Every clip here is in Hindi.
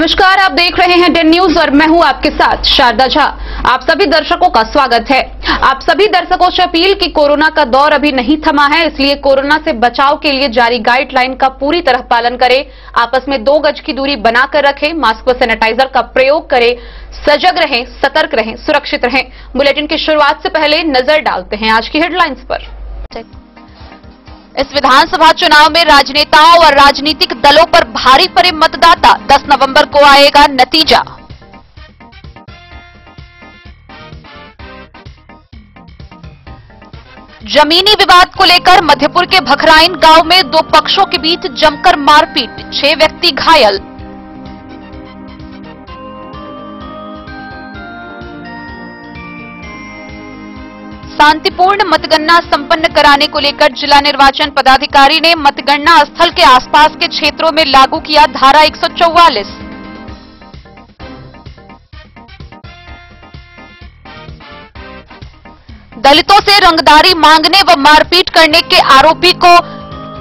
नमस्कार, आप देख रहे हैं 10 न्यूज और मैं हूं आपके साथ शारदा झा। आप सभी दर्शकों का स्वागत है। आप सभी दर्शकों से अपील कि कोरोना का दौर अभी नहीं थमा है, इसलिए कोरोना से बचाव के लिए जारी गाइडलाइन का पूरी तरह पालन करें। आपस में 2 गज की दूरी बनाकर रखें, मास्क व सैनिटाइजर का प्रयोग करें, सजग रहें, सतर्क रहें, सुरक्षित रहें। बुलेटिन की शुरुआत से पहले नजर डालते हैं आज की हेडलाइंस पर। इस विधानसभा चुनाव में राजनेताओं और राजनीतिक दलों पर भारी पड़े मतदाता। 10 नवंबर को आएगा नतीजा। जमीनी विवाद को लेकर मध्यपुर के भखराइन गांव में 2 पक्षों के बीच जमकर मारपीट, 6 व्यक्ति घायल। शांतिपूर्ण मतगणना संपन्न कराने को लेकर जिला निर्वाचन पदाधिकारी ने मतगणना स्थल के आसपास के क्षेत्रों में लागू किया धारा 144। दलितों से रंगदारी मांगने व मारपीट करने के आरोपी को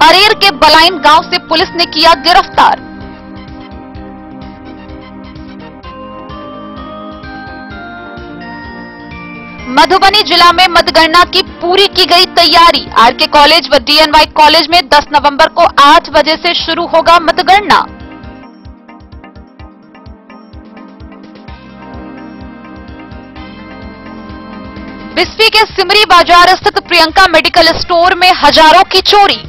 अरेर के बलाइन गांव से पुलिस ने किया गिरफ्तार। मधुबनी जिला में मतगणना की पूरी की गई तैयारी। आरके कॉलेज व डीएनवाई कॉलेज में 10 नवंबर को 8 बजे से शुरू होगा मतगणना। बिस्फी के सिमरी बाजार स्थित प्रियंका मेडिकल स्टोर में हजारों की चोरी।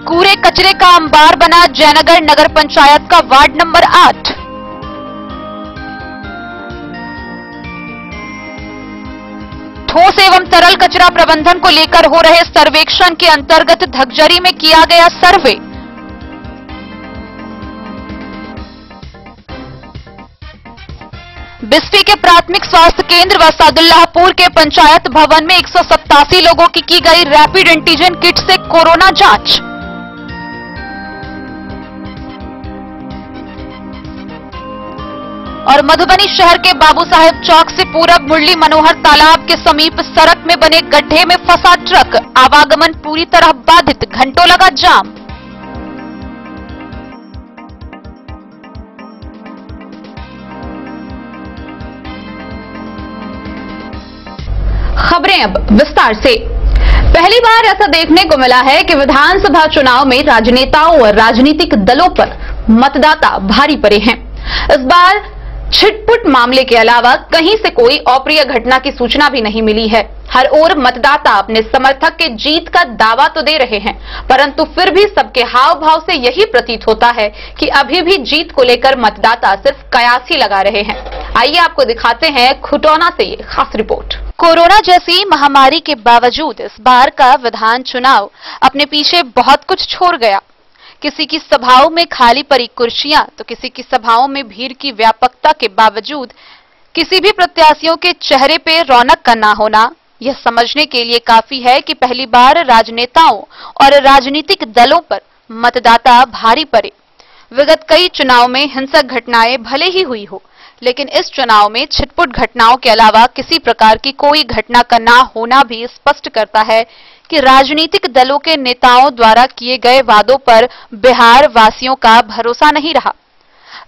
कूड़े कचरे का अंबार बना जयनगर नगर पंचायत का वार्ड नंबर 8। ठोस एवं तरल कचरा प्रबंधन को लेकर हो रहे सर्वेक्षण के अंतर्गत धगजरी में किया गया सर्वे। बिस्फी के प्राथमिक स्वास्थ्य केंद्र व सादुल्लाहपुर के पंचायत भवन में 187 लोगों की गई रैपिड एंटीजन किट से कोरोना जांच। और मधुबनी शहर के बाबू साहेब चौक से पूरब मुरली मनोहर तालाब के समीप सड़क में बने गड्ढे में फंसा ट्रक, आवागमन पूरी तरह बाधित, घंटों लगा जाम। खबरें अब विस्तार से। पहली बार ऐसा देखने को मिला है कि विधानसभा चुनाव में राजनेताओं और राजनीतिक दलों पर मतदाता भारी पड़े हैं। इस बार छिटपुट मामले के अलावा कहीं से कोई अप्रिय घटना की सूचना भी नहीं मिली है। हर ओर मतदाता अपने समर्थक के जीत का दावा तो दे रहे हैं, परंतु फिर भी सबके हाव भाव से यही प्रतीत होता है कि अभी भी जीत को लेकर मतदाता सिर्फ कयास ही लगा रहे हैं। आइए आपको दिखाते हैं खुटौना से ये खास रिपोर्ट। कोरोना जैसी महामारी के बावजूद इस बार का विधान चुनाव अपने पीछे बहुत कुछ छोड़ गया। किसी की सभाओं में खाली पड़ी कुर्सियां तो किसी की सभाओं में भीड़ की व्यापकता के बावजूद किसी भी प्रत्याशियों के चेहरे पे रौनक का ना होना यह समझने के लिए काफी है कि पहली बार राजनेताओं और राजनीतिक दलों पर मतदाता भारी पड़े। विगत कई चुनाव में हिंसक घटनाएं भले ही हुई हो, लेकिन इस चुनाव में छिटपुट घटनाओं के अलावा किसी प्रकार की कोई घटना का ना होना भी स्पष्ट करता है कि राजनीतिक दलों के नेताओं द्वारा किए गए वादों पर बिहार वासियों का भरोसा नहीं रहा।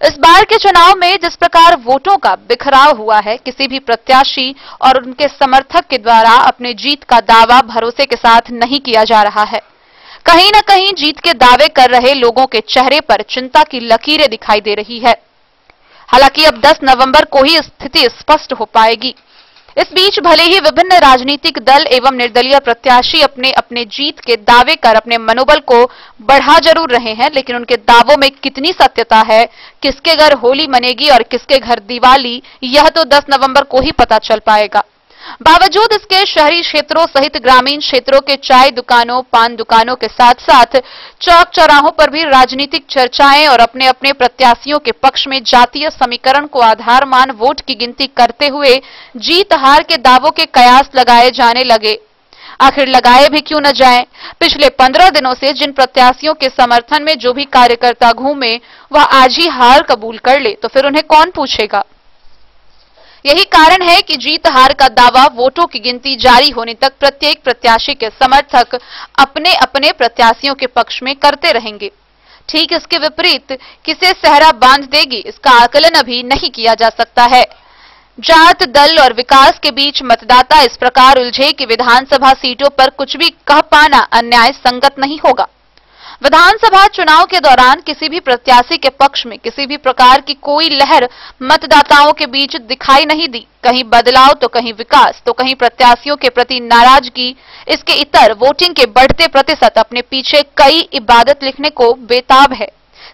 इस बार के चुनाव में जिस प्रकार वोटों का बिखराव हुआ है, किसी भी प्रत्याशी और उनके समर्थक के द्वारा अपने जीत का दावा भरोसे के साथ नहीं किया जा रहा है। कहीं न कहीं जीत के दावे कर रहे लोगों के चेहरे पर चिंता की लकीरें दिखाई दे रही है। हालांकि अब 10 नवंबर को ही स्थिति स्पष्ट हो पाएगी। इस बीच भले ही विभिन्न राजनीतिक दल एवं निर्दलीय प्रत्याशी अपने अपने जीत के दावे कर अपने मनोबल को बढ़ा जरूर रहे हैं, लेकिन उनके दावों में कितनी सत्यता है, किसके घर होली मनेगी और किसके घर दिवाली, यह तो 10 नवंबर को ही पता चल पाएगा। बावजूद इसके शहरी क्षेत्रों सहित ग्रामीण क्षेत्रों के चाय दुकानों, पान दुकानों के साथ साथ चौक चौराहों पर भी राजनीतिक चर्चाएं और अपने अपने प्रत्याशियों के पक्ष में जातीय समीकरण को आधार मान वोट की गिनती करते हुए जीत हार के दावों के कयास लगाए जाने लगे। आखिर लगाए भी क्यों न जाएं? पिछले 15 दिनों से जिन प्रत्याशियों के समर्थन में जो भी कार्यकर्ता घूमे वह आज ही हार कबूल कर ले तो फिर उन्हें कौन पूछेगा। यही कारण है कि जीत हार का दावा वोटों की गिनती जारी होने तक प्रत्येक प्रत्याशी के समर्थक अपने अपने प्रत्याशियों के पक्ष में करते रहेंगे। ठीक इसके विपरीत किसे सहरा बांध देगी, इसका आकलन अभी नहीं किया जा सकता है। जात, दल और विकास के बीच मतदाता इस प्रकार उलझे कि विधानसभा सीटों पर कुछ भी कह पाना अन्याय संगत नहीं होगा। विधानसभा चुनाव के दौरान किसी भी प्रत्याशी के पक्ष में किसी भी प्रकार की कोई लहर मतदाताओं के बीच दिखाई नहीं दी। कहीं बदलाव तो कहीं विकास, तो कहीं प्रत्याशियों के प्रति नाराजगी। इसके इतर वोटिंग के बढ़ते प्रतिशत अपने पीछे कई इबादत लिखने को बेताब है।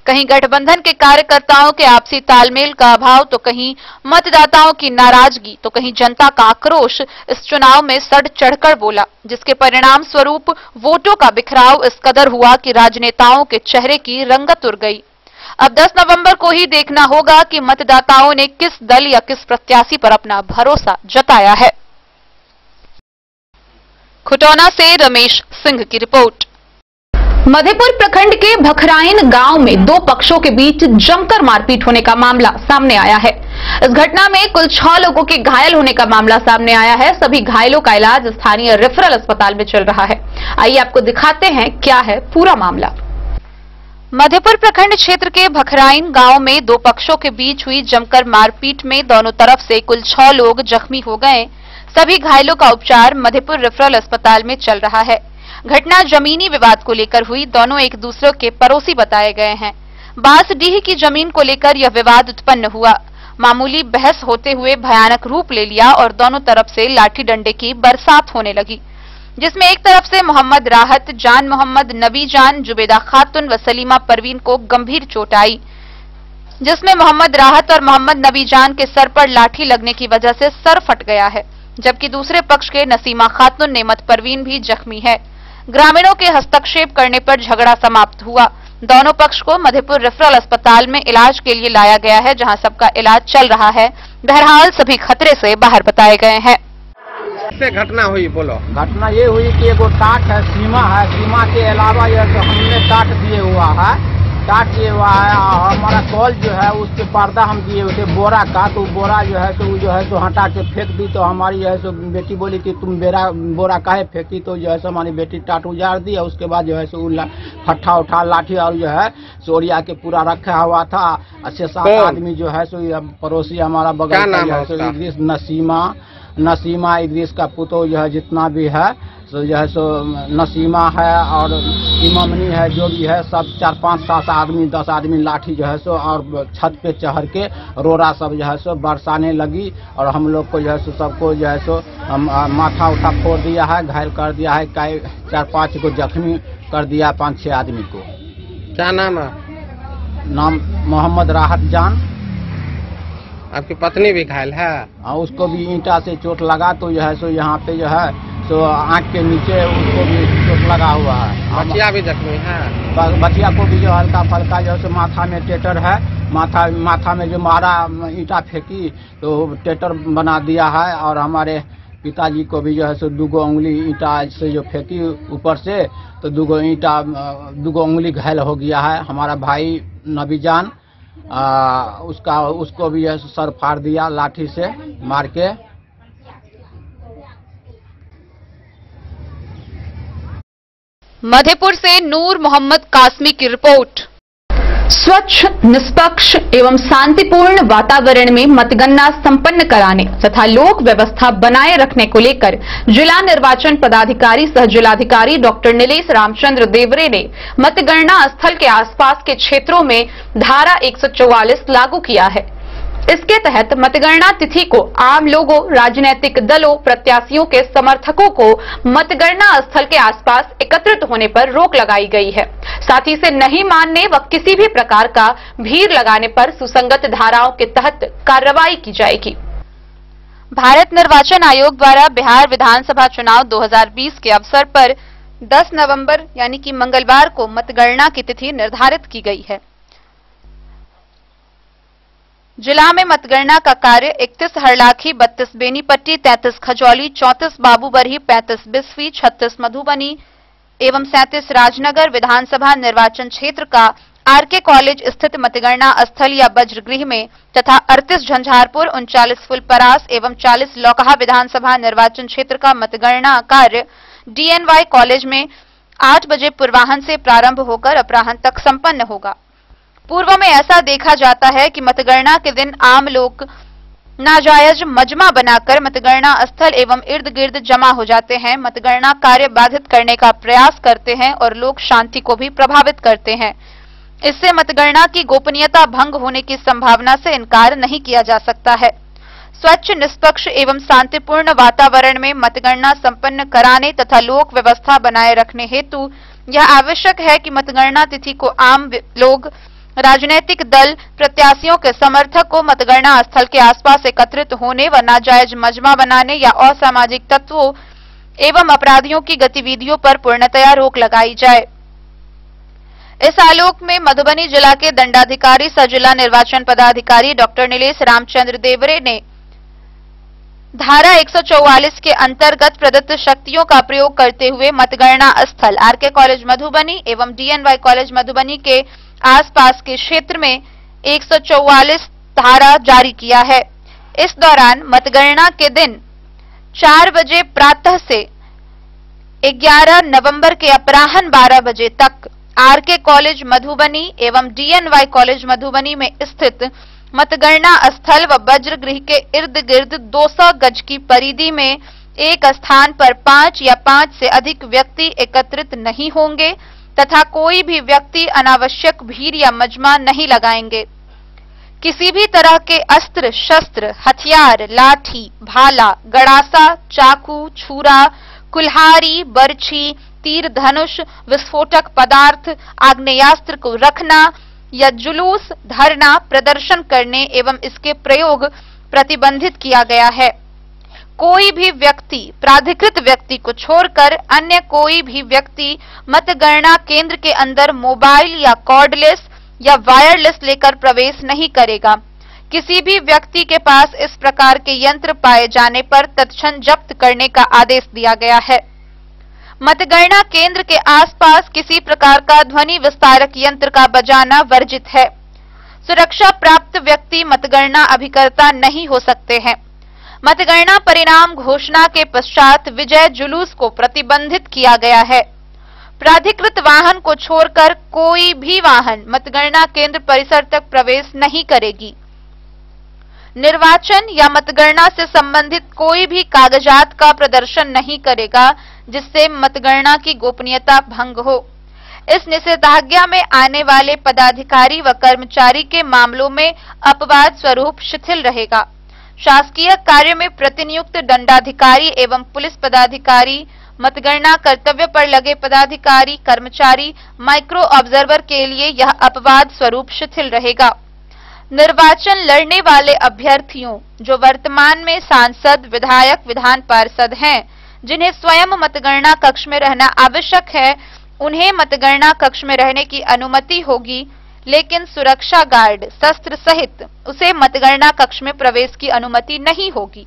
कहीं गठबंधन के कार्यकर्ताओं के आपसी तालमेल का अभाव, तो कहीं मतदाताओं की नाराजगी, तो कहीं जनता का आक्रोश इस चुनाव में सड़ चढ़कर बोला, जिसके परिणाम स्वरूप वोटों का बिखराव इस कदर हुआ कि राजनेताओं के चेहरे की रंगत उड़ गई। अब 10 नवंबर को ही देखना होगा कि मतदाताओं ने किस दल या किस प्रत्याशी पर अपना भरोसा जताया है। खुटौना से रमेश सिंह की रिपोर्ट। मधेपुर प्रखंड के भखराइन गांव में दो पक्षों के बीच जमकर मारपीट होने का मामला सामने आया है। इस घटना में कुल 6 लोगों के घायल होने का मामला सामने आया है। सभी घायलों का इलाज स्थानीय रेफरल अस्पताल में चल रहा है। आइए आपको दिखाते हैं क्या है पूरा मामला। मधेपुर प्रखंड क्षेत्र के भखराइन गांव में दो पक्षों के बीच हुई जमकर मारपीट में दोनों तरफ से कुल 6 लोग जख्मी हो गए। सभी घायलों का उपचार मधेपुर रेफरल अस्पताल में चल रहा है। घटना जमीनी विवाद को लेकर हुई। दोनों एक दूसरे के पड़ोसी बताए गए हैं। बांसडीह की जमीन को लेकर यह विवाद उत्पन्न हुआ। मामूली बहस होते हुए भयानक रूप ले लिया और दोनों तरफ से लाठी डंडे की बरसात होने लगी, जिसमें एक तरफ से मोहम्मद राहत, जान मोहम्मद, नबी जान, जुबेदा खातून व सलीमा परवीन को गंभीर चोट आई, जिसमें मोहम्मद राहत और मोहम्मद नबी जान के सर पर लाठी लगने की वजह से सर फट गया है, जबकि दूसरे पक्ष के नसीमा खातून नेमत परवीन भी जख्मी है। ग्रामीणों के हस्तक्षेप करने पर झगड़ा समाप्त हुआ। दोनों पक्ष को मधेपुर रेफरल अस्पताल में इलाज के लिए लाया गया है, जहां सबका इलाज चल रहा है। बहरहाल सभी खतरे से बाहर बताए गए हैं। कैसे घटना हुई बोलो? घटना ये हुई कि एगो टाट है, सीमा है, सीमा के अलावा यह तो हमने टाट दिए हुआ है, टाट दिए हुआ है। हमारा कॉल जो है उसके पर्दा हम दिए हुए थे बोरा का, तो बोरा जो है तो हटा के फेंक दी। तो हमारी जो है सो बेटी बोली कि तुम बोरा काहे फेंकी, तो जो है सो हमारी बेटी टाट उजाड़ दी। उसके बाद जो है सो फट्ठा उठा लाठी और जो है सोरिया के पूरा रखा हुआ था। 6-7 आदमी जो है सो पड़ोसी हमारा बगल का जो है सो इद्रिस, नसीमा इद्रिस का पुतो जो है जितना भी है सो जो है सो नसीमा है और इमामनी है, जो भी है सब 4-5-7 आदमी 10 आदमी लाठी जो है सो और छत पे चढ़ के रोरा सब जो है सो बरसाने लगी और हम लोग को जो है सो सबको जो है सो माथा उठा फोड़ दिया है, घायल कर दिया है। 4-5 को जख्मी कर दिया, 5-6 आदमी को। क्या नाम है? नाम मोहम्मद राहत जान। आपकी पत्नी भी घायल है? उसको भी ईंटा से चोट लगा, तो जो है सो यहाँ पे जो है तो आँख के नीचे उसको भी चोट लगा हुआ है। बचिया भी जख्मी है? बचिया को भी जो हल्का फल्का जो है माथा में टेटर है, माथा में जो मारा ईंटा फेंकी तो टेटर बना दिया है। और हमारे पिताजी को भी जो है सो 2 उंगली ईंटा से जो फेंकी ऊपर से, तो 2 उंगली घायल हो गया है। हमारा भाई नबी जान उसको भी जो है सर फाड़ दिया लाठी से मार के। मधेपुर से नूर मोहम्मद कासमी की रिपोर्ट। स्वच्छ, निष्पक्ष एवं शांतिपूर्ण वातावरण में मतगणना संपन्न कराने तथा लोक व्यवस्था बनाए रखने को लेकर जिला निर्वाचन पदाधिकारी सह जिलाधिकारी डॉक्टर नीलेश रामचंद्र देवरे ने मतगणना स्थल के आसपास के क्षेत्रों में धारा 144 लागू किया है। इसके तहत मतगणना तिथि को आम लोगों, राजनीतिक दलों, प्रत्याशियों के समर्थकों को मतगणना स्थल के आसपास एकत्रित होने पर रोक लगाई गई है। साथ ही इसे नहीं मानने व किसी भी प्रकार का भीड़ लगाने पर सुसंगत धाराओं के तहत कार्रवाई की जाएगी। भारत निर्वाचन आयोग द्वारा बिहार विधानसभा चुनाव 2020 के अवसर पर 10 नवंबर यानी कि मंगलवार को मतगणना की तिथि निर्धारित की गई है। जिला में मतगणना का कार्य 31 हरलाखी, 32 बेनीपट्टी, 33 खजौली, 34 बाबूबरही, 35 बिस्फी, 36 मधुबनी एवं 37 राजनगर विधानसभा निर्वाचन क्षेत्र का आरके कॉलेज स्थित मतगणना स्थल या वज्रगृह में तथा 38 झंझारपुर, 39 फुलपरास एवं 40 लौकहा विधानसभा निर्वाचन क्षेत्र का मतगणना कार्य DNY कॉलेज में 8 बजे पूर्वाह्न से प्रारंभ होकर अपराह्न तक संपन्न होगा। पूर्व में ऐसा देखा जाता है कि मतगणना के दिन आम लोग नाजायज मजमा बनाकर मतगणना स्थल एवं इर्द गिर्द जमा हो जाते हैं, मतगणना कार्य बाधित करने का प्रयास करते हैं और लोक शांति को भी प्रभावित करते हैं। इससे मतगणना की गोपनीयता भंग होने की संभावना से इनकार नहीं किया जा सकता है। स्वच्छ, निष्पक्ष एवं शांतिपूर्ण वातावरण में मतगणना संपन्न कराने तथा लोक व्यवस्था बनाए रखने हेतु यह आवश्यक है कि मतगणना तिथि को आम लोग, राजनीतिक दल, प्रत्याशियों के समर्थक को मतगणना स्थल के आसपास एकत्रित होने व नाजायज मजमा बनाने या असामाजिक तत्वों एवं अपराधियों की गतिविधियों पर पूर्णतया रोक लगाई जाए। इस आलोक में मधुबनी जिला के दंडाधिकारी सह जिला निर्वाचन पदाधिकारी डॉक्टर नीलेश रामचंद्र देवरे ने धारा 144 के अंतर्गत प्रदत्त शक्तियों का प्रयोग करते हुए मतगणना स्थल आरके कॉलेज मधुबनी एवं DNY कॉलेज मधुबनी के आसपास के क्षेत्र में 144 धारा जारी किया है। इस दौरान मतगणना के दिन 4 बजे प्रातः से 11 नवंबर के अपराह्न 12 बजे तक आरके कॉलेज मधुबनी एवं DNY कॉलेज मधुबनी में स्थित मतगणना स्थल व वज्रगृह के इर्द गिर्द 200 गज की परिधि में एक स्थान पर 5 या 5 से अधिक व्यक्ति एकत्रित नहीं होंगे तथा कोई भी व्यक्ति अनावश्यक भीड़ या मजमा नहीं लगाएंगे। किसी भी तरह के अस्त्र शस्त्र, हथियार, लाठी, भाला, गड़ासा, चाकू, छुरा, कुल्हाड़ी, बर्छी, तीर धनुष, विस्फोटक पदार्थ, आग्नेयास्त्र को रखना या जुलूस, धरना, प्रदर्शन करने एवं इसके प्रयोग प्रतिबंधित किया गया है। कोई भी व्यक्ति, प्राधिकृत व्यक्ति को छोड़कर अन्य कोई भी व्यक्ति मतगणना केंद्र के अंदर मोबाइल या कॉर्डलेस या वायरलेस लेकर प्रवेश नहीं करेगा। किसी भी व्यक्ति के पास इस प्रकार के यंत्र पाए जाने पर तत्क्षण जब्त करने का आदेश दिया गया है। मतगणना केंद्र के आसपास किसी प्रकार का ध्वनि विस्तारक यंत्र का बजाना वर्जित है। सुरक्षा प्राप्त व्यक्ति मतगणना अभिकर्ता नहीं हो सकते हैं। मतगणना परिणाम घोषणा के पश्चात विजय जुलूस को प्रतिबंधित किया गया है। प्राधिकृत वाहन को छोड़कर कोई भी वाहन मतगणना केंद्र परिसर तक प्रवेश नहीं करेगी। निर्वाचन या मतगणना से संबंधित कोई भी कागजात का प्रदर्शन नहीं करेगा जिससे मतगणना की गोपनीयता भंग हो। इस निषेधाज्ञा में आने वाले पदाधिकारी व कर्मचारी के मामलों में अपवाद स्वरूप शिथिल रहेगा। शासकीय कार्य में प्रतिनियुक्त दंडाधिकारी एवं पुलिस पदाधिकारी, मतगणना कर्तव्य पर लगे पदाधिकारी, कर्मचारी, माइक्रो ऑब्जर्वर के लिए यह अपवाद स्वरूप शिथिल रहेगा। निर्वाचन लड़ने वाले अभ्यर्थियों जो वर्तमान में सांसद, विधायक, विधान पार्षद हैं, जिन्हें स्वयं मतगणना कक्ष में रहना आवश्यक है, उन्हें मतगणना कक्ष में रहने की अनुमति होगी, लेकिन सुरक्षा गार्ड, शस्त्र सहित उसे मतगणना कक्ष में प्रवेश की अनुमति नहीं होगी।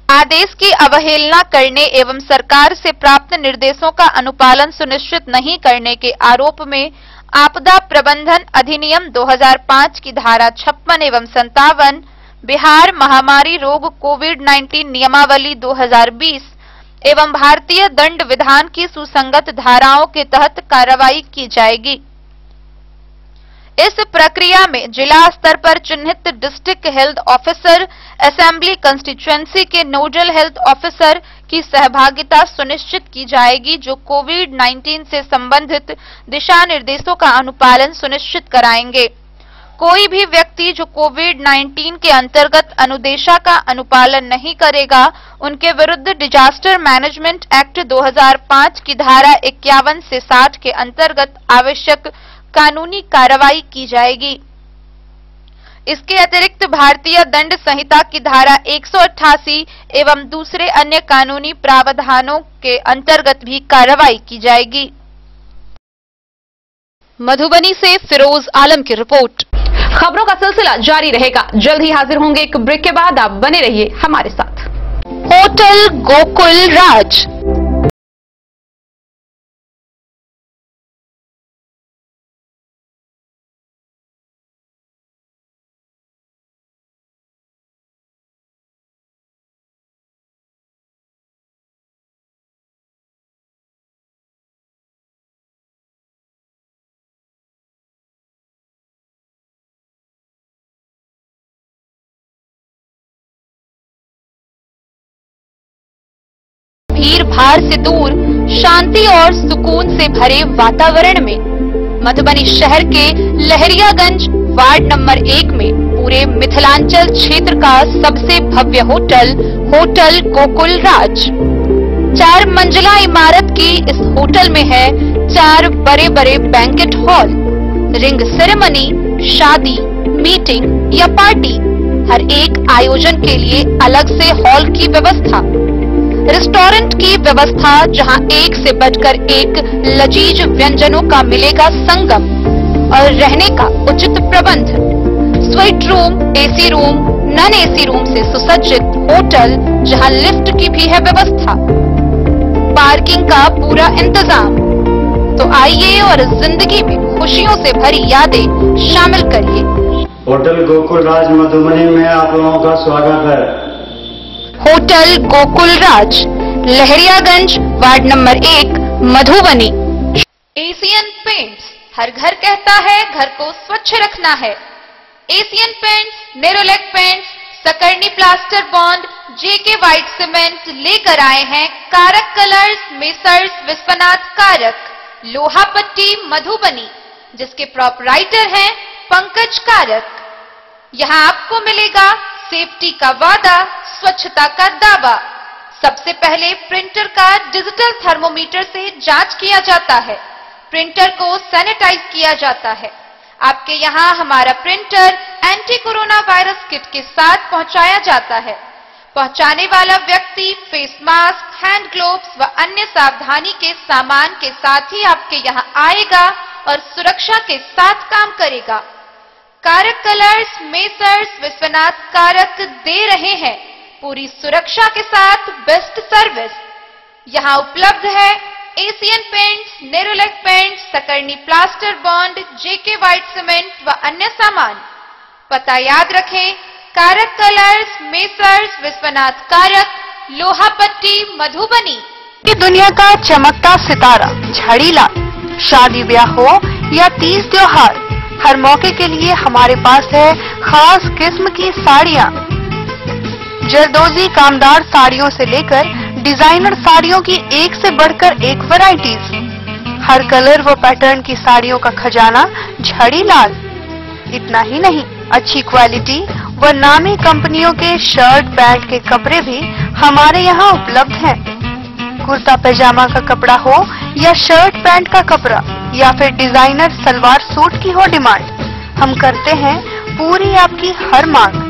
आदेश की अवहेलना करने एवं सरकार से प्राप्त निर्देशों का अनुपालन सुनिश्चित नहीं करने के आरोप में आपदा प्रबंधन अधिनियम 2005 की धारा 56 एवं 57, बिहार महामारी रोग कोविड-19 नियमावली 2020 एवं भारतीय दंड विधान की सुसंगत धाराओं के तहत कार्रवाई की जाएगी। इस प्रक्रिया में जिला स्तर पर चिन्हित district health officer, assembly constituency के नोडल हेल्थ ऑफिसर की सहभागिता सुनिश्चित की जाएगी, जो कोविड-19 से संबंधित दिशा निर्देशों का अनुपालन सुनिश्चित कराएंगे। कोई भी व्यक्ति जो कोविड-19 के अंतर्गत अनुदेशा का अनुपालन नहीं करेगा, उनके विरुद्ध डिजास्टर मैनेजमेंट एक्ट 2005 की धारा 51 से 60 के अंतर्गत आवश्यक कानूनी कार्रवाई की जाएगी। इसके अतिरिक्त भारतीय दंड संहिता की धारा 188 एवं दूसरे अन्य कानूनी प्रावधानों के अंतर्गत भी कार्रवाई की जाएगी। मधुबनी से फिरोज आलम की रिपोर्ट। खबरों का सिलसिला जारी रहेगा। जल्द ही हाजिर होंगे एक ब्रेक के बाद। आप बने रहिए हमारे साथ। होटल गोकुल राज भार से दूर शांति और सुकून से भरे वातावरण में मधुबनी शहर के लहरियागंज वार्ड नंबर 1 में पूरे मिथिलांचल क्षेत्र का सबसे भव्य होटल होटल गोकुल राज 4 मंजिला इमारत की इस होटल में है 4 बड़े बड़े बैंकेट हॉल, रिंग सेरेमनी, शादी, मीटिंग या पार्टी, हर एक आयोजन के लिए अलग से हॉल की व्यवस्था, रेस्टोरेंट की व्यवस्था जहां एक से बढ़कर एक लजीज व्यंजनों का मिलेगा संगम और रहने का उचित प्रबंध, suite room, AC room, non AC room से सुसज्जित होटल जहां लिफ्ट की भी है व्यवस्था, पार्किंग का पूरा इंतजाम। तो आइए और जिंदगी में खुशियों से भरी यादें शामिल करिए। होटल गोकुल राज मधुबनी में आप लोगों का स्वागत है। Hotel Gokul Raj, Lahariyaganj, ward number 1, Madhubani. Asian Paints, हर घर कहता है घर को स्वच्छ रखना है। Asian Paints, Nerolac Paints, Sakarni plaster bond, JK white cement लेकर आए हैं कारक कलर्स, मेसर्स विश्वनाथ कारक, लोहा पट्टी, मधुबनी, जिसके प्रोपराइटर हैं पंकज कारक। यहाँ आपको मिलेगा सेफ्टी का वादा, स्वच्छता का दावा। सबसे पहले प्रिंटर का डिजिटल थर्मोमीटर से जांच किया जाता है, प्रिंटर को सैनिटाइज किया जाता है। आपके यहाँ हमारा printer anti corona virus kit के साथ पहुंचाया जाता है। पहुंचाने वाला व्यक्ति फेस मास्क, हैंड ग्लोव्स व अन्य सावधानी के सामान के साथ ही आपके यहाँ आएगा और सुरक्षा के साथ काम करेगा। कारक कलर्स, मेसर्स विश्वनाथ कारक दे रहे हैं पूरी सुरक्षा के साथ बेस्ट सर्विस। यहाँ उपलब्ध है Asian Paints, Nerolac Paints, Sakarni plaster bond, JK white cement व अन्य सामान। पता याद रखें, कारक कलर्स, मेसर्स विश्वनाथ कारक, लोहा पट्टी, मधुबनी। ये दुनिया का चमकता सितारा झाड़ीलाल, शादी ब्याह हो या तीज त्योहार, हर मौके के लिए हमारे पास है खास किस्म की साड़ियाँ। जरदोजी कामदार साड़ियों से लेकर डिजाइनर साड़ियों की एक से बढ़कर एक वैरायटीज, हर कलर व पैटर्न की साड़ियों का खजाना झाड़ीलाल। इतना ही नहीं, अच्छी क्वालिटी व नामी कंपनियों के शर्ट पैंट के कपड़े भी हमारे यहाँ उपलब्ध हैं। कुर्ता पैजामा का कपड़ा हो या शर्ट पैंट का कपड़ा या फिर डिजाइनर सलवार सूट की हो डिमांड, हम करते हैं पूरी आपकी हर मांग।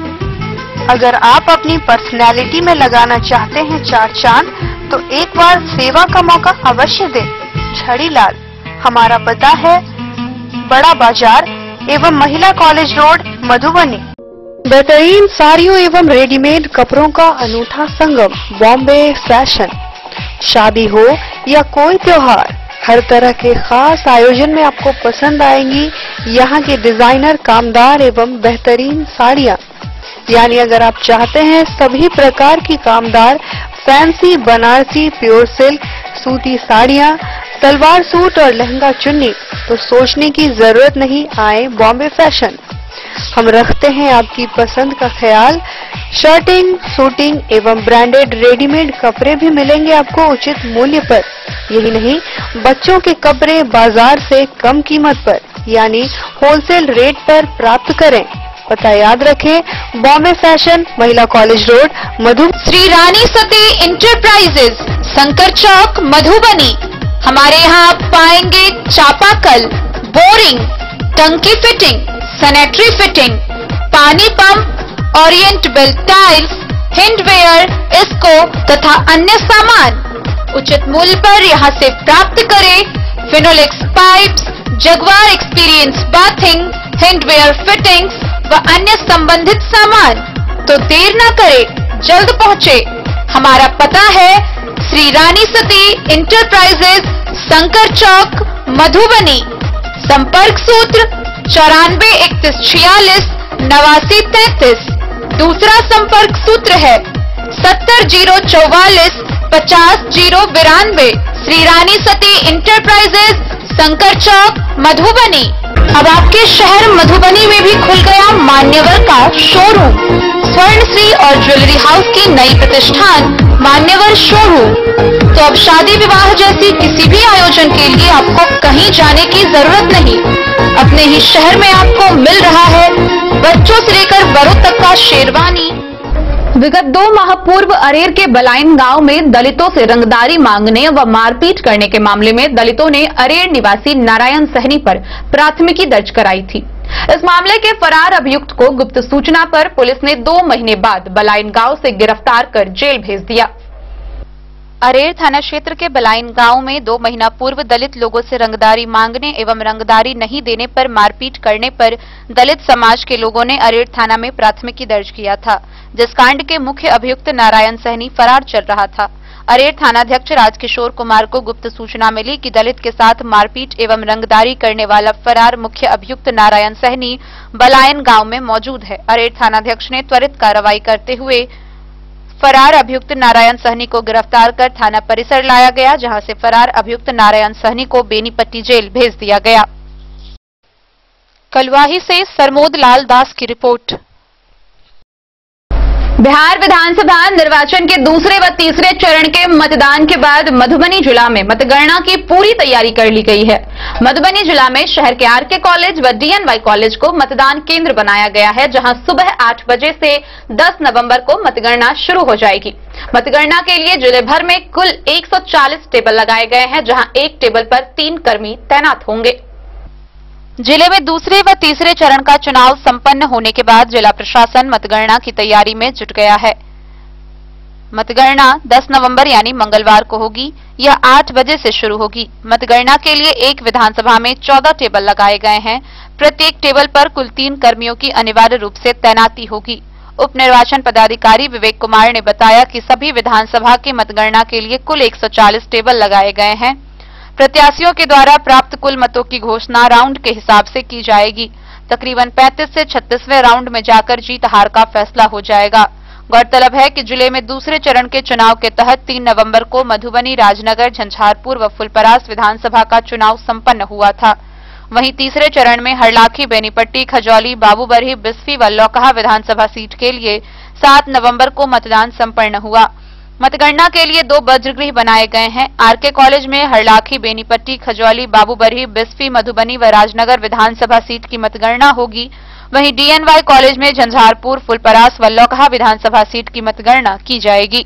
अगर आप अपनी पर्सनैलिटी में लगाना चाहते हैं 4 चांद, तो एक बार सेवा का मौका अवश्य दें। झाड़ीलाल, हमारा पता है बड़ा बाजार एवं महिला कॉलेज रोड, मधुबनी। बेहतरीन साड़ियों एवं रेडीमेड कपड़ों का अनूठा संगम, बॉम्बे फैशन। शादी हो या कोई त्योहार, हर तरह के खास आयोजन में आपको पसंद आएंगी यहाँ की डिजाइनर, कामदार एवं बेहतरीन साड़ियाँ। यानी अगर आप चाहते हैं सभी प्रकार की कामदार, फैंसी, बनारसी, प्योर सिल्क, सूती साड़ियाँ, सलवार सूट और लहंगा चुन्नी, तो सोचने की जरूरत नहीं, आए बॉम्बे फैशन। हम रखते हैं आपकी पसंद का ख्याल। शर्टिंग, सूटिंग एवं ब्रांडेड रेडीमेड कपड़े भी मिलेंगे आपको उचित मूल्य पर। यही नहीं, बच्चों के कपड़े बाजार से कम कीमत पर यानी होलसेल रेट पर प्राप्त करें। पता याद रखें, बॉम्बे फैशन, महिला college road, Madhubani. Shri Rani Sati enterprises, Shankar चौक, मधुबनी। हमारे यहाँ आप पाएंगे चापाकल, बोरिंग, टंकी फिटिंग, सैनिटरी फिटिंग, पानी पंप, ओरिएंट बेल टाइल्स, हैंडवेयर, इसको तथा अन्य सामान उचित मूल्य पर यहाँ से प्राप्त करें। Finolex pipes, Jaquar experience bathing, hardware fittings व अन्य संबंधित सामान। तो देर न करें, जल्द पहुँचे। हमारा पता है श्री रानी सती इंटरप्राइजेज, शंकर चौक, मधुबनी। संपर्क सूत्र 943146 8933। दूसरा संपर्क सूत्र है 70044 50092। श्री रानी सती इंटरप्राइजेज, शंकर चौक, मधुबनी। अब आपके शहर मधुबनी में भी खुल गया मान्यवर का शोरूम। स्वर्णश्री और ज्वेलरी हाउस की नई प्रतिष्ठान मान्यवर शोरूम। तो अब शादी विवाह जैसी किसी भी आयोजन के लिए आपको कहीं जाने की जरूरत नहीं, अपने ही शहर में आपको मिल रहा है बच्चों से लेकर बड़ों तक का शेरवानी। विगत 2 माह पूर्व अरेर के बलाइन गांव में दलितों से रंगदारी मांगने व मारपीट करने के मामले में दलितों ने अरेर निवासी नारायण सहनी पर प्राथमिकी दर्ज कराई थी। इस मामले के फरार अभियुक्त को गुप्त सूचना पर पुलिस ने 2 महीने बाद बलाइन गांव से गिरफ्तार कर जेल भेज दिया। अरेर थाना क्षेत्र के बलाइन गांव में 2 महीना पूर्व दलित लोगों से रंगदारी मांगने एवं रंगदारी नहीं देने पर मारपीट करने पर दलित समाज के लोगों ने अरेर थाना में प्राथमिकी दर्ज किया था, जिस कांड के मुख्य अभियुक्त नारायण सहनी फरार चल रहा था। अरेर थानाध्यक्ष राजकिशोर कुमार को गुप्त सूचना मिली कि दलित के साथ मारपीट एवं रंगदारी करने वाला फरार मुख्य अभियुक्त नारायण सहनी बलायन गांव में मौजूद है। अरेर थानाध्यक्ष ने त्वरित कार्रवाई करते हुए फरार अभियुक्त नारायण सहनी को गिरफ्तार कर थाना परिसर लाया गया, जहां से फरार अभियुक्त नारायण सहनी को बेनीपट्टी जेल भेज दिया गया। कलवाही से सरमोद लाल दास की रिपोर्ट। बिहार विधानसभा निर्वाचन के दूसरे व तीसरे चरण के मतदान के बाद मधुबनी जिला में मतगणना की पूरी तैयारी कर ली गई है। मधुबनी जिला में शहर के आरके कॉलेज व डीएनवाई कॉलेज को मतदान केंद्र बनाया गया है, जहां सुबह 8 बजे से 10 नवंबर को मतगणना शुरू हो जाएगी। मतगणना के लिए जिले भर में कुल 140 टेबल लगाए गए हैं, जहां एक टेबल पर 3 कर्मी तैनात होंगे। जिले में दूसरे व तीसरे चरण का चुनाव संपन्न होने के बाद जिला प्रशासन मतगणना की तैयारी में जुट गया है। मतगणना 10 नवंबर यानी मंगलवार को होगी। यह 8 बजे से शुरू होगी। मतगणना के लिए एक विधानसभा में 14 टेबल लगाए गए हैं। प्रत्येक टेबल पर कुल 3 कर्मियों की अनिवार्य रूप से तैनाती होगी। उप निर्वाचन पदाधिकारी विवेक कुमार ने बताया कि सभी विधानसभा की मतगणना के लिए कुल 140 टेबल लगाए गए हैं। प्रत्याशियों के द्वारा प्राप्त कुल मतों की घोषणा राउंड के हिसाब से की जाएगी। तकरीबन 35 से 36वें राउंड में जाकर जीत हार का फैसला हो जाएगा। गौरतलब है कि जिले में दूसरे चरण के चुनाव के तहत 3 नवंबर को मधुबनी, राजनगर, झंझारपुर व फुलपरास विधानसभा का चुनाव संपन्न हुआ था। वहीं तीसरे चरण में हरलाखी, बेनीपट्टी, खजौली, बाबूबरही, बिस्फी व लौकहा विधानसभा सीट के लिए 7 नवंबर को मतदान संपन्न हुआ। मतगणना के लिए 2 वज्रगृह बनाए गए हैं। आरके कॉलेज में हरलाखी, बेनीपट्टी, खजौली, बाबूबरही, बिस्फी, मधुबनी व राजनगर विधानसभा सीट की मतगणना होगी। वहीं डीएनवाई कॉलेज में झंझारपुर, फुलपरास व लौकहा विधानसभा सीट की मतगणना की जाएगी।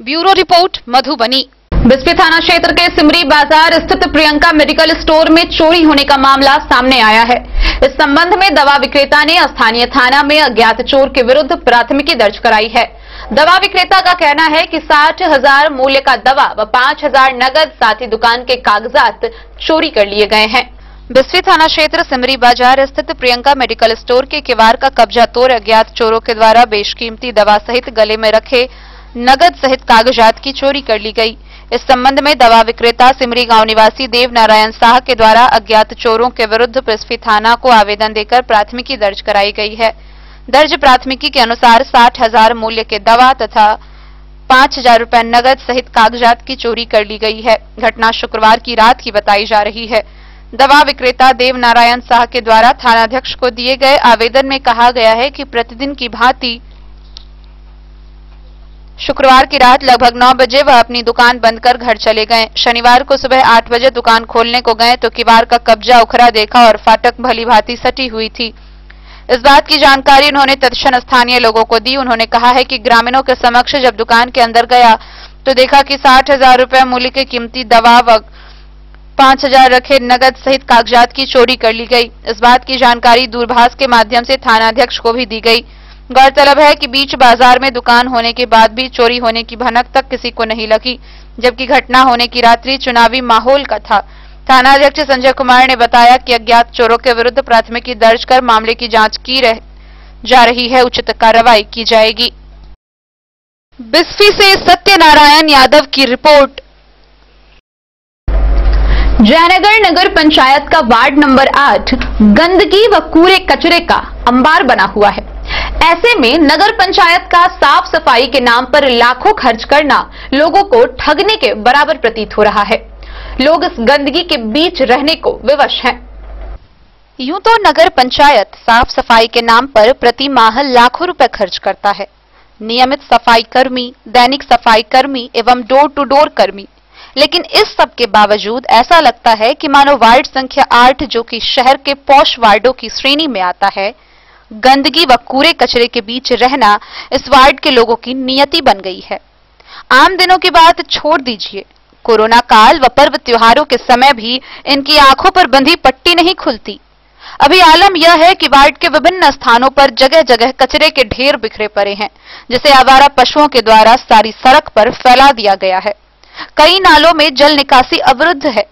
Bureau report, Madhubani. बिस्फी थाना क्षेत्र के सिमरी बाजार स्थित प्रियंका मेडिकल स्टोर में चोरी होने का मामला सामने आया है। इस संबंध में दवा विक्रेता ने स्थानीय थाना में अज्ञात चोर के विरुद्ध प्राथमिकी दर्ज कराई है। दवा विक्रेता का कहना है कि 60,000 मूल्य का दवा व 5,000 नगद, साथ ही दुकान के कागजात चोरी कर लिए गए हैं। बिस्फी थाना क्षेत्र सिमरी बाजार स्थित प्रियंका मेडिकल स्टोर के किवाड़ का कब्जा तोड़ अज्ञात चोरों के द्वारा बेशकीमती दवा सहित गले में रखे नगद सहित कागजात की चोरी कर ली गई। इस संबंध में दवा विक्रेता सिमरी गांव निवासी देव नारायण शाह के द्वारा अज्ञात चोरों के विरुद्ध बिस्फी थाना को आवेदन देकर प्राथमिकी दर्ज कराई गई है। दर्ज प्राथमिकी के अनुसार 60,000 मूल्य के दवा तथा 5,000 रुपए नगद सहित कागजात की चोरी कर ली गई है। घटना शुक्रवार की रात की बताई जा रही है। दवा विक्रेता देव नारायण शाह के द्वारा थानाध्यक्ष को दिए गए आवेदन में कहा गया है कि प्रतिदिन की भांति शुक्रवार की रात लगभग 9 बजे वह अपनी दुकान बंद कर घर चले गए। शनिवार को सुबह 8 बजे दुकान खोलने को गए तो किवाड़ का कब्जा उखड़ा देखा और फाटक भली भांति सटी हुई थी। इस बात की जानकारी उन्होंने तत्क्षण स्थानीय लोगों को दी। उन्होंने कहा है कि ग्रामीणों के समक्ष जब दुकान के अंदर गया तो देखा कि 60,000 रुपए मूल्य के कीमती दवा व 5,000 रखे नगद सहित कागजात की चोरी कर ली गई। इस बात की जानकारी दूरभाष के माध्यम से थानाध्यक्ष को भी दी गई। गौरतलब है कि बीच बाजार में दुकान होने के बाद भी चोरी होने की भनक तक किसी को नहीं लगी, जबकि घटना होने की रात्रि चुनावी माहौल का था। थानाध्यक्ष संजय कुमार ने बताया कि अज्ञात चोरों के विरुद्ध प्राथमिकी दर्ज कर मामले की जांच की जा रही है, उचित कार्रवाई की जाएगी। बिस्फी से सत्यनारायण यादव की रिपोर्ट। जयनगर नगर पंचायत का वार्ड नंबर 8 गंदगी व कूड़े कचरे का अंबार बना हुआ है। ऐसे में नगर पंचायत का साफ सफाई के नाम पर लाखों खर्च करना लोगों को ठगने के बराबर प्रतीत हो रहा है। लोग इस गंदगी के बीच रहने को विवश हैं। यूं तो नगर पंचायत साफ सफाई के नाम पर प्रति माह लाखों रुपए खर्च करता है। नियमित सफाई कर्मी, दैनिक सफाई कर्मी एवं डोर टू डोर कर्मी, लेकिन इस सब के बावजूद ऐसा लगता है कि मानो वार्ड संख्या 8, जो कि शहर के पॉश वार्डों की श्रेणी में आता है, गंदगी व कूड़े कचरे के बीच रहना इस वार्ड के लोगों की नियति बन गई है। आम दिनों की बात छोड़ दीजिए, कोरोना काल व पर्व त्योहारों के समय भी इनकी आंखों पर बंधी पट्टी नहीं खुलती। अभी आलम यह है कि वार्ड के विभिन्न स्थानों पर जगह जगह कचरे के ढेर बिखरे पड़े हैं, जिसे आवारा पशुओं के द्वारा सारी सड़क पर फैला दिया गया है। कई नालों में जल निकासी अवरुद्ध है।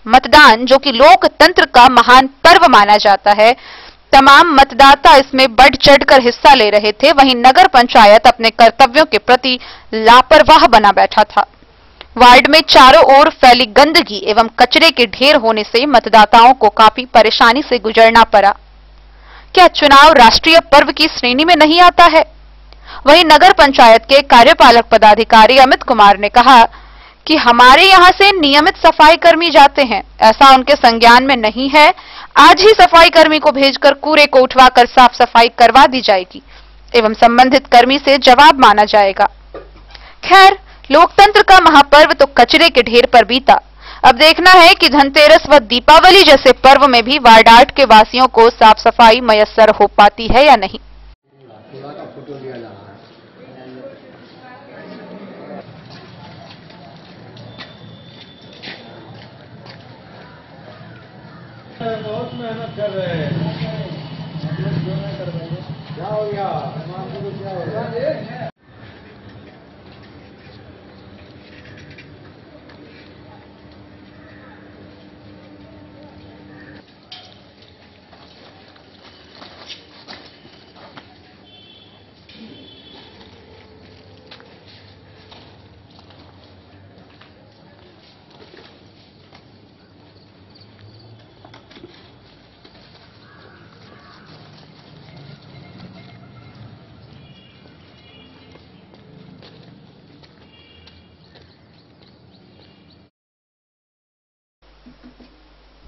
मतदान, जो कि लोकतंत्र का महान पर्व माना जाता है, तमाम मतदाता इसमें बढ़ चढ़कर हिस्सा ले रहे थे, वहीं नगर पंचायत अपने कर्तव्यों के प्रति लापरवाह बना बैठा था। वार्ड में चारों ओर फैली गंदगी एवं कचरे के ढेर होने से मतदाताओं को काफी परेशानी से गुजरना पड़ा। क्या चुनाव राष्ट्रीय पर्व की श्रेणी में नहीं आता है? वहीं नगर पंचायत के कार्यपालक पदाधिकारी अमित कुमार ने कहा कि हमारे यहां से नियमित सफाई कर्मी जाते हैं, ऐसा उनके संज्ञान में नहीं है। आज ही सफाई कर्मी को भेजकर कूड़े को उठवाकर साफ सफाई करवा दी जाएगी एवं संबंधित कर्मी से जवाब माना जाएगा। खैर, लोकतंत्र का महापर्व तो कचरे के ढेर पर बीता। अब देखना है कि धनतेरस व दीपावली जैसे पर्व में भी वार्ड 8 के वासियों को साफ सफाई मयस्सर हो पाती है या नहीं। बहुत मेहनत कर रहे हैं। क्या हो गया? क्या हो गया?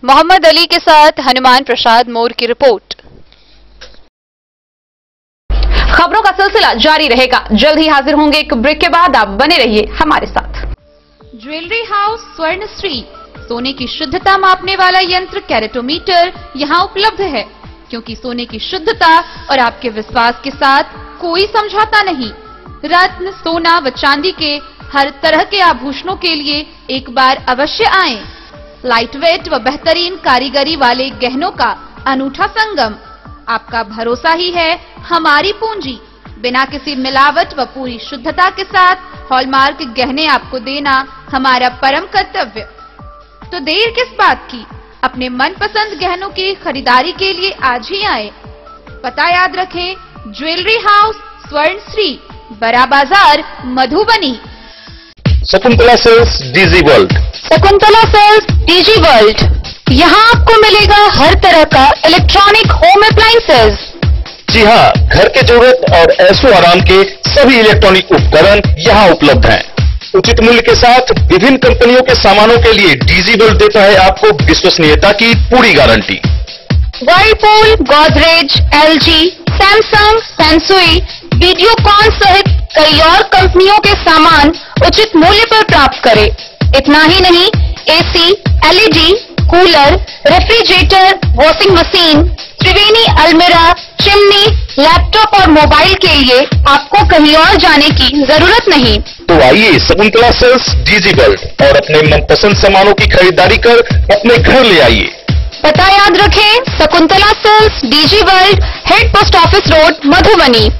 मोहम्मद अली के साथ हनुमान प्रसाद मोर की रिपोर्ट। खबरों का सिलसिला जारी रहेगा, जल्द ही हाजिर होंगे एक ब्रेक के बाद। आप बने रहिए हमारे साथ। ज्वेलरी हाउस स्वर्णश्री, सोने की शुद्धता मापने वाला यंत्र कैरेटोमीटर यहां उपलब्ध है, क्योंकि सोने की शुद्धता और आपके विश्वास के साथ कोई समझौता नहीं। रत्न, सोना व चांदी के हर तरह के आभूषणों के लिए एक बार अवश्य आएं। लाइट वेट व बेहतरीन कारीगरी वाले गहनों का अनूठा संगम। आपका भरोसा ही है हमारी पूंजी। बिना किसी मिलावट व पूरी शुद्धता के साथ हॉलमार्क गहने आपको देना हमारा परम कर्तव्य। तो देर किस बात की, अपने मनपसंद गहनों की खरीदारी के लिए आज ही आए। पता याद रखें, jewellery house Swarnashree, Bada Bazar, Madhubani. Shakuntala sales DG world. Shakuntala sales DG world, यहाँ आपको मिलेगा हर तरह का इलेक्ट्रॉनिक होम अप्लायंसेज। जी हाँ, घर के जरूरत और ऐशो आराम के सभी इलेक्ट्रॉनिक उपकरण यहाँ उपलब्ध हैं। उचित मूल्य के साथ विभिन्न कंपनियों के सामानों के लिए डीजी वर्ल्ड देता है आपको विश्वसनीयता की पूरी guarantee. Whirlpool, Godrej, LG, Samsung, Sansui, Videocon सहित कई और कंपनियों के सामान उचित मूल्य पर प्राप्त करें। इतना ही नहीं, AC, LED, cooler, refrigerator, washing machine, Triveni अलमीरा, चिमनी, लैपटॉप और मोबाइल के लिए आपको कहीं और जाने की जरूरत नहीं। तो आइए शकुंतला सेल्स डीजी वर्ल्ड और अपने मनपसंद सामानों की खरीदारी कर अपने घर ले आइए। पता याद रखें, Shakuntala sales DG world, head post office road, Madhubani.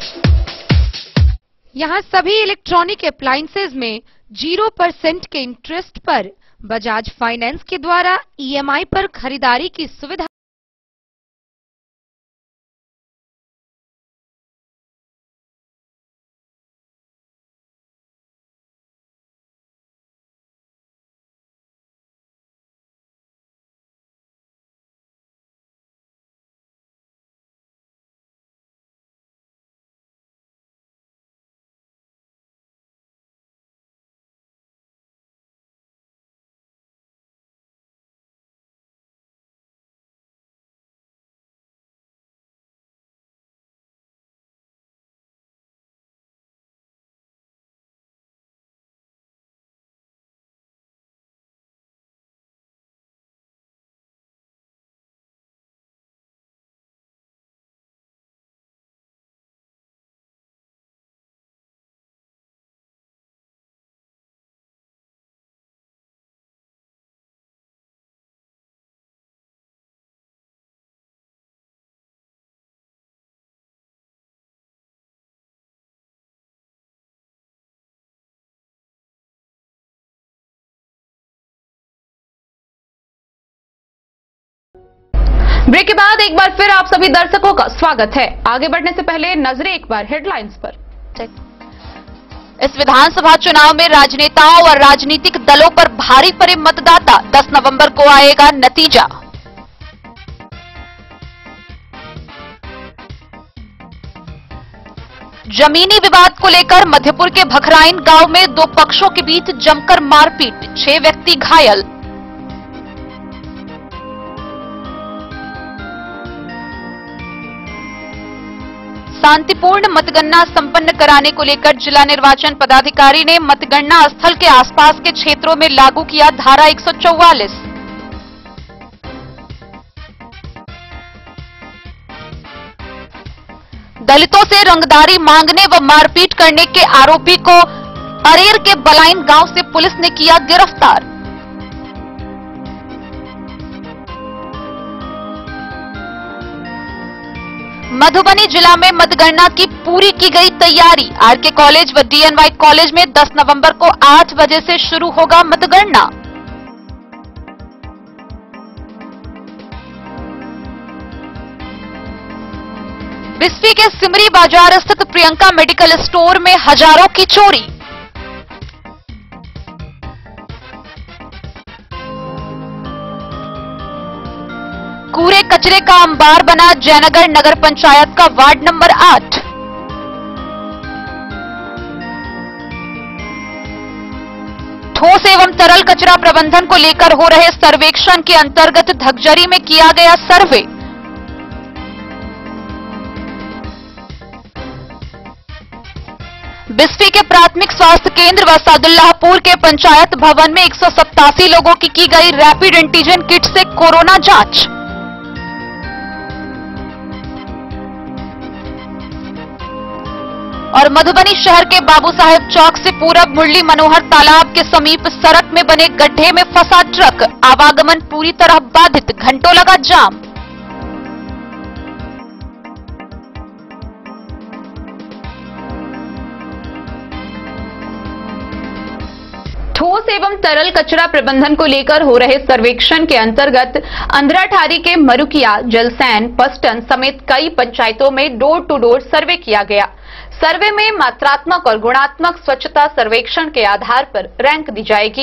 यहाँ सभी इलेक्ट्रॉनिक अप्लायंसेज में 0% के इंटरेस्ट पर बजाज फाइनेंस के द्वारा ईएमआई पर खरीदारी की सुविधा ब्रेक के बाद एक बार फिर आप सभी दर्शकों का स्वागत है। आगे बढ़ने से पहले नजरें एक बार हेडलाइंस पर। इस विधानसभा चुनाव में राजनेताओं और राजनीतिक दलों पर भारी पड़े मतदाता। 10 नवंबर को आएगा नतीजा। जमीनी विवाद को लेकर मध्यपुर के भखराइन गांव में दो पक्षों के बीच जमकर मारपीट, 6 व्यक्ति घायल। शांतिपूर्ण मतगणना संपन्न कराने को लेकर जिला निर्वाचन पदाधिकारी ने मतगणना स्थल के आसपास के क्षेत्रों में लागू किया धारा 144। दलितों से रंगदारी मांगने व मारपीट करने के आरोपी को अरेर के बलाइन गांव से पुलिस ने किया गिरफ्तार। मधुबनी जिला में मतगणना की पूरी की गई तैयारी। आरके कॉलेज व डीएनवाई कॉलेज में 10 नवंबर को 8 बजे से शुरू होगा मतगणना। बिस्फी के सिमरी बाजार स्थित प्रियंका मेडिकल स्टोर में हजारों की चोरी। कूड़े कचरे का अंबार बना जयनगर नगर पंचायत का वार्ड नंबर 8। ठोस एवं तरल कचरा प्रबंधन को लेकर हो रहे सर्वेक्षण के अंतर्गत धगजरी में किया गया सर्वे। बिस्फी के प्राथमिक स्वास्थ्य केंद्र व सादुल्लाहपुर के पंचायत भवन में 187 लोगों की गई रैपिड एंटीजन किट से कोरोना जांच। और मधुबनी शहर के बाबू साहेब चौक से पूरब मुरली मनोहर तालाब के समीप सड़क में बने गड्ढे में फंसा ट्रक, आवागमन पूरी तरह बाधित, घंटों लगा जाम। ठोस एवं तरल कचरा प्रबंधन को लेकर हो रहे सर्वेक्षण के अंतर्गत अंधराठारी के मरुकिया, जलसैन, पस्टन समेत कई पंचायतों में डोर टू डोर सर्वे किया गया। सर्वे में मात्रात्मक और गुणात्मक स्वच्छता सर्वेक्षण के आधार पर रैंक दी जाएगी।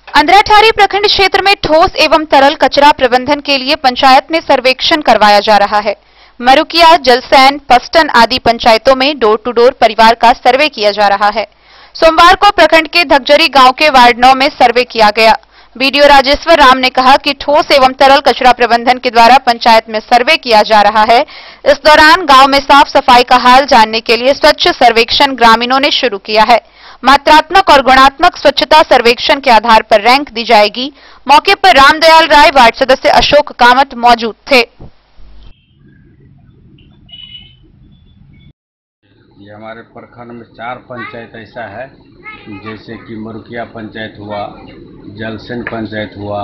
अंधराठारी प्रखंड क्षेत्र में ठोस एवं तरल कचरा प्रबंधन के लिए पंचायत में सर्वेक्षण करवाया जा रहा है। मरुकिया, जलसैन, पस्टन आदि पंचायतों में डोर टू डोर परिवार का सर्वे किया जा रहा है। सोमवार को प्रखंड के धगजरी गांव के वार्ड 9 में सर्वे किया गया। बीडीओ राजेश्वर राम ने कहा कि ठोस एवं तरल कचरा प्रबंधन के द्वारा पंचायत में सर्वे किया जा रहा है। इस दौरान गांव में साफ सफाई का हाल जानने के लिए स्वच्छ सर्वेक्षण ग्रामीणों ने शुरू किया है। मात्रात्मक और गुणात्मक स्वच्छता सर्वेक्षण के आधार पर रैंक दी जाएगी। मौके पर रामदयाल राय, वार्ड सदस्य अशोक कामत मौजूद थे। ये हमारे प्रखंड में 4 पंचायत ऐसा है, जैसे कि मुरुकिया पंचायत हुआ, जलसेन पंचायत हुआ,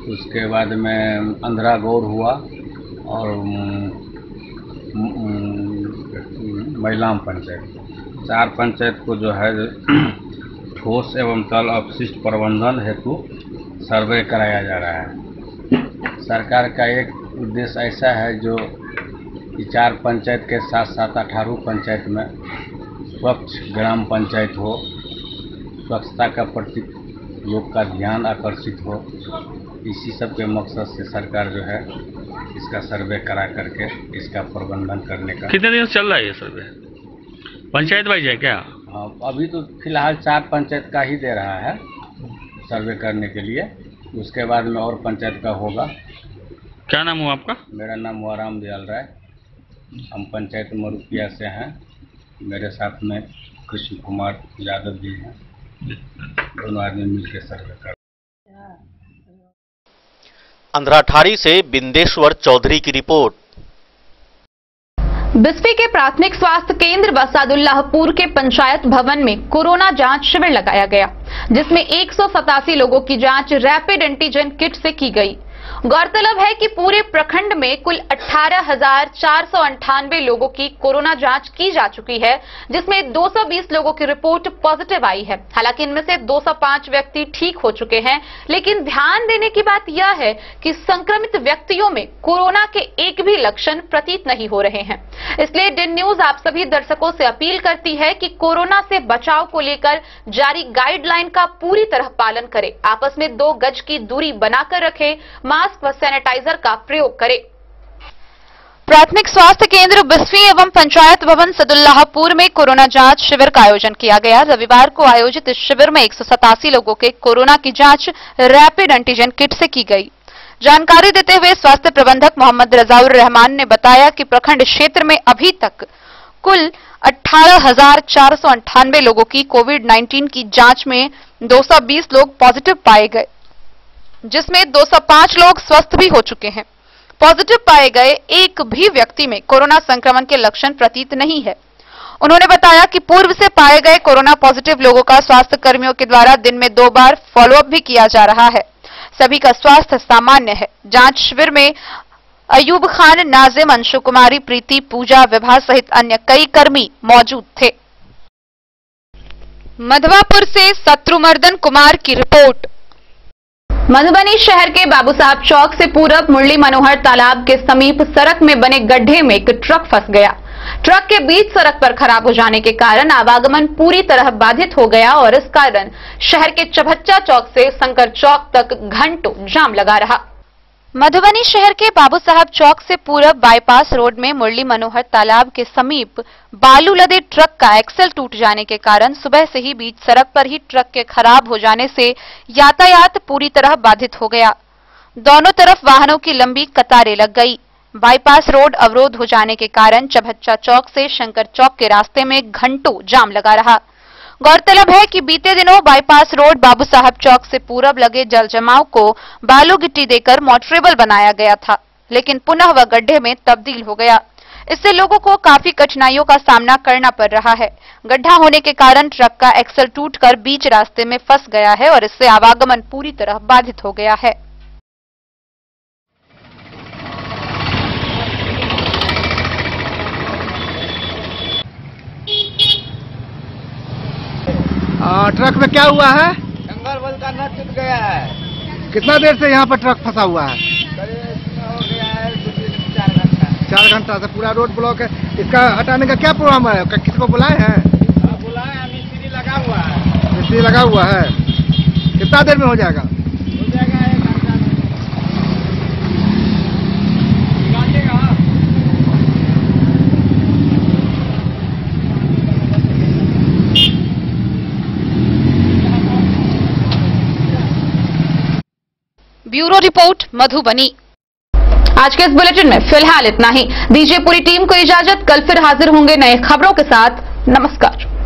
उसके बाद में अंधरागौर हुआ और मैलाम पंचायत। 4 पंचायत को जो है ठोस एवं तरल अपशिष्ट प्रबंधन हेतु सर्वे कराया जा रहा है। सरकार का एक उद्देश्य ऐसा है जो कि 4 पंचायत के साथ साथ 18 पंचायत में स्वच्छ ग्राम पंचायत हो, स्वच्छता का प्रति लोग का ध्यान आकर्षित हो। इसी सब के मकसद से सरकार जो है इसका सर्वे करा करके इसका प्रबंधन करने का। कितने दिन से चल रहा है ये सर्वे? पंचायत वाइज है क्या? हाँ, अभी तो फिलहाल 4 पंचायत का ही दे रहा है सर्वे करने के लिए। उसके बाद में और पंचायत का होगा। क्या नाम हुआ आपका? मेरा नाम हुआ रामदयाल राय। हम पंचायत मरुकिया से हैं। मेरे साथ में कृष्ण कुमार यादव जी हैं। दोनों आदमी मिलकर सर्वे कर। अंधराठारी से बिंदेश्वर चौधरी की रिपोर्ट। बिस्फी के प्राथमिक स्वास्थ्य केंद्र व सादुल्लाहपुर के पंचायत भवन में कोरोना जांच शिविर लगाया गया, जिसमें 187 लोगों की जांच रैपिड एंटीजन किट से की गई। गौरतलब है कि पूरे प्रखंड में कुल 18,498 लोगों की कोरोना जांच की जा चुकी है, जिसमें 220 लोगों की रिपोर्ट पॉजिटिव आई है। हालांकि इनमें से 205 व्यक्ति ठीक हो चुके हैं, लेकिन ध्यान देने की बात यह है कि संक्रमित व्यक्तियों में कोरोना के एक भी लक्षण प्रतीत नहीं हो रहे हैं। इसलिए डिन न्यूज आप सभी दर्शकों से अपील करती है कि कोरोना से बचाव को लेकर जारी गाइडलाइन का पूरी तरह पालन करें, आपस में 2 गज की दूरी बनाकर रखें, मास्क व सैनिटाइजर का प्रयोग करें। प्राथमिक स्वास्थ्य केंद्र बिस्फी एवं पंचायत भवन सदुल्लाहपुर में कोरोना जांच शिविर का आयोजन किया गया। रविवार को आयोजित इस शिविर में 187 लोगों के कोरोना की जांच रैपिड एंटीजन किट से की गई। जानकारी देते हुए स्वास्थ्य प्रबंधक मोहम्मद रजाउर रहमान ने बताया कि प्रखंड क्षेत्र में अभी तक कुल 18,498 लोगों की कोविड-19 की जांच में 220 लोग पॉजिटिव पाए गए, जिसमें 205 लोग स्वस्थ भी हो चुके हैं। पॉजिटिव पाए गए एक भी व्यक्ति में कोरोना संक्रमण के लक्षण प्रतीत नहीं है। उन्होंने बताया कि पूर्व से पाए गए कोरोना पॉजिटिव लोगों का स्वास्थ्य कर्मियों के द्वारा दिन में 2 बार फॉलोअप भी किया जा रहा है। सभी का स्वास्थ्य सामान्य है। जांच शिविर में अयूब खान, नाजिम, अंशु कुमारी, प्रीति, पूजा, विभा सहित अन्य कई कर्मी मौजूद थे। मधवापुर से शत्रुमर्दन कुमार की रिपोर्ट। मधुबनी शहर के बाबू साहब चौक से पूरब मुरली मनोहर तालाब के समीप सड़क में बने गड्ढे में एक ट्रक फंस गया। ट्रक के बीच सड़क पर खराब हो जाने के कारण आवागमन पूरी तरह बाधित हो गया और इस कारण शहर के चभच्चा चौक से शंकर चौक तक घंटों जाम लगा रहा। मधुबनी शहर के बाबू साहब चौक से पूरब बाईपास रोड में मुरली मनोहर तालाब के समीप बालू लदे ट्रक का एक्सल टूट जाने के कारण सुबह से ही बीच सड़क पर ही ट्रक के खराब हो जाने से यातायात पूरी तरह बाधित हो गया। दोनों तरफ वाहनों की लंबी कतारें लग गई। बाईपास रोड अवरोध हो जाने के कारण चभच्चा चौक से शंकर चौक के रास्ते में घंटों जाम लगा रहा। गौरतलब है कि बीते दिनों बाईपास रोड बाबू साहब चौक से पूरब लगे जल जमाव को बालू गिट्टी देकर मोटरेबल बनाया गया था, लेकिन पुनः वह गड्ढे में तब्दील हो गया। इससे लोगों को काफी कठिनाइयों का सामना करना पड़ रहा है। गड्ढा होने के कारण ट्रक का एक्सल टूटकर बीच रास्ते में फंस गया है और इससे आवागमन पूरी तरह बाधित हो गया है। ट्रक में क्या हुआ है? जंगल बल का नट टूट गया है। कितना देर से यहाँ पर ट्रक फंसा हुआ है? हो गया है 4 घंटा। 4 घंटा से पूरा रोड ब्लॉक है। इसका हटाने का क्या प्रोग्राम है? किसको बुलाए हैं? बुलाए, मिस्त्री लगा हुआ है। मिस्त्री लगा हुआ है। कितना देर में हो जाएगा? हो जाएगा 1 घंटा में। Bureau report Madhubani. आज के इस बुलेटिन में फिलहाल इतना ही। दीजिए पूरी टीम को इजाजत। कल फिर हाजिर होंगे नए खबरों के साथ। नमस्कार।